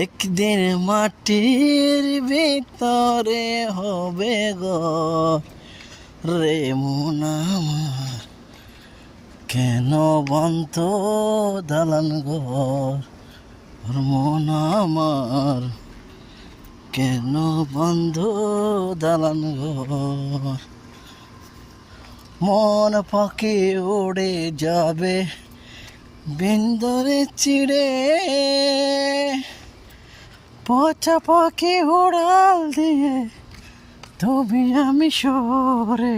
একদিন মাটির ভিতরে হবে ঘর রে মন আমার, কেন বন্ত দালান ঘর মন আমার, কেন বন্ধ দালান ঘর। মন পাখি উড়ে যাবে বিন্দরে চিড়ে, পচা পাখি উড়াল দিয়ে তুমি আমি সরে।